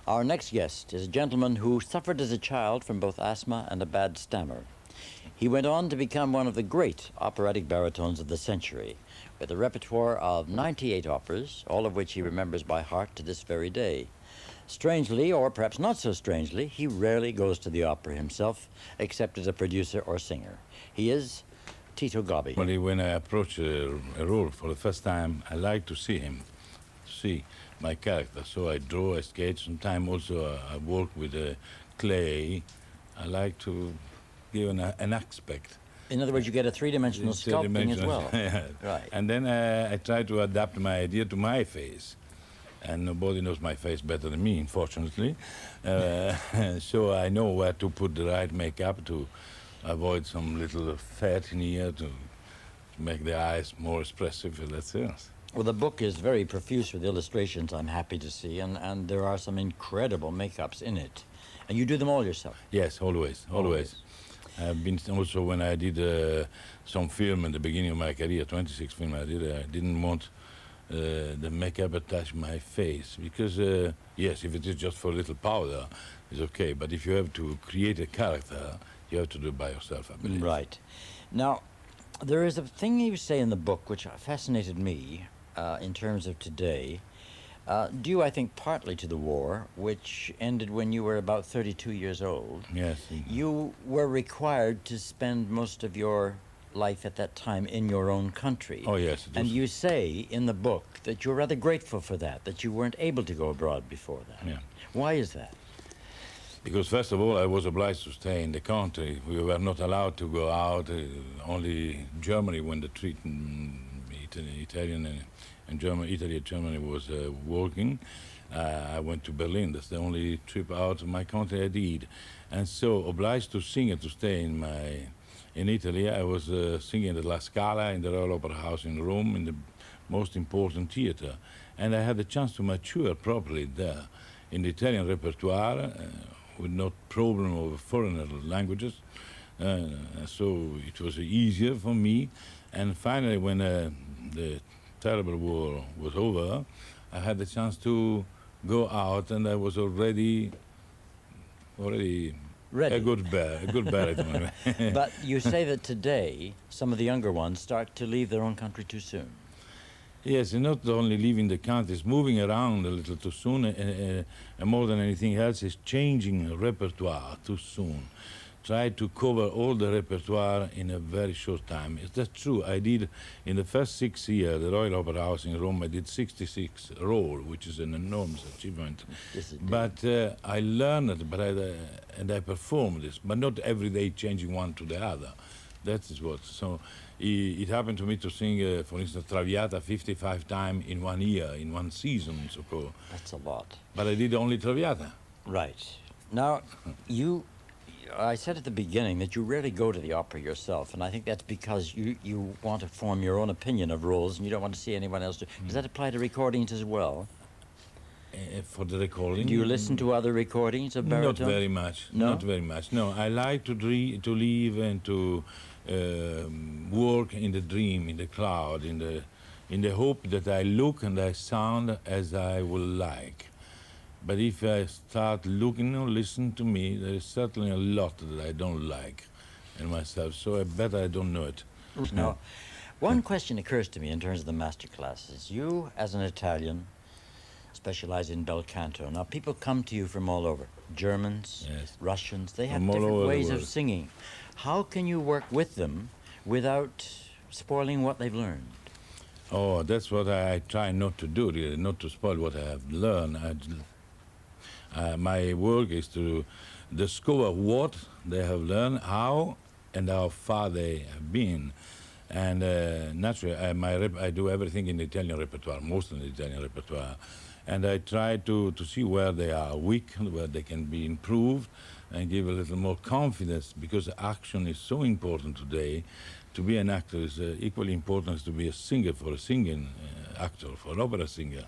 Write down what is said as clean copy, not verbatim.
Our next guest is a gentleman who suffered as a child from both asthma and a bad stammer. He went on to become one of the great operatic baritones of the century, with a repertoire of 98 operas, all of which he remembers by heart to this very day. Strangely, or perhaps not so strangely, he rarely goes to the opera himself, except as a producer or singer. He is Tito Gobbi. When I approach a role for the first time, I like to see him, see my character. So I draw, I sketch. Sometimes also I work with clay. I like to give an aspect. In other words, you get a three-dimensional sculpting as well. Yeah. Right. And then I try to adapt my idea to my face. And nobody knows my face better than me, unfortunately. So I know where to put the right makeup to avoid some little fat in here to make the eyes more expressive. That's it. Well, the book is very profuse with illustrations, I'm happy to see, and there are some incredible makeups in it. And you do them all yourself? Yes, always. I've been also, when I did some film in the beginning of my career, 26 film I didn't want the makeup attached my face, because, yes, if it is just for a little powder, it's okay, but if you have to create a character, you have to do it by yourself, I believe. Right. Now, there is a thing you say in the book which fascinated me in terms of today, due, I think, partly to the war, which ended when you were about 32 years old. Yes. You were required to spend most of your life at that time in your own country. Oh, yes. And you say in the book that you're rather grateful for that you weren't able to go abroad before that. Yeah. Why is that? Because, first of all, I was obliged to stay in the country. We were not allowed to go out. Only Germany, when the treaty, Italy and Germany was working. I went to Berlin. That's the only trip out of my country I did. And so, obliged to sing and to stay in Italy, I was singing at La Scala in the Royal Opera House in Rome, in the most important theater. And I had the chance to mature properly there in the Italian repertoire, with no problem of foreign languages. So it was easier for me. And finally, when the terrible war was over, I had the chance to go out, and I was already ready. A good baritone. But you say that today, some of the younger ones start to leave their own country too soon. Yes, and not only leaving the country, it's moving around a little too soon, and more than anything else, is changing repertoire too soon. Try to cover all the repertoire in a very short time. Is that true? I did, in the first 6 years, the Royal Opera House in Rome, I did 66 roles, which is an enormous achievement. Yes, but I learned it, and I performed this, but not every day changing one to the other. That is what. So it happened to me to sing, for instance, Traviata 55 times in 1 year, in 1 season, so-called. That's a lot. But I did only Traviata. Right. Now, I said at the beginning that you rarely go to the opera yourself, and I think that's because you want to form your own opinion of roles, and you don't want to see anyone else do. Does that apply to recordings as well? For the recording? Do you listen to other recordings of baritone? Not very much. No? Not very much. No, I like to live and to work in the dream, in the cloud, in the hope that I look and I sound as I would like. But if I start looking or listen to me, there is certainly a lot that I don't like in myself, so I bet I don't know it. Now, one question occurs to me in terms of the master classes. You, as an Italian, specialize in bel canto. Now, people come to you from all over. Germans, yes. Russians, they have different ways of singing. How can you work with them without spoiling what they've learned? Oh, that's what I try not to do, really, not to spoil what I have learned. My work is to discover what they have learned, how and how far they have been. And naturally, I do everything in the Italian repertoire, most in the Italian repertoire. And I try to see where they are weak, where they can be improved, and give a little more confidence, because action is so important today. To be an actor is equally important as to be a singer for a singing actor, for an opera singer.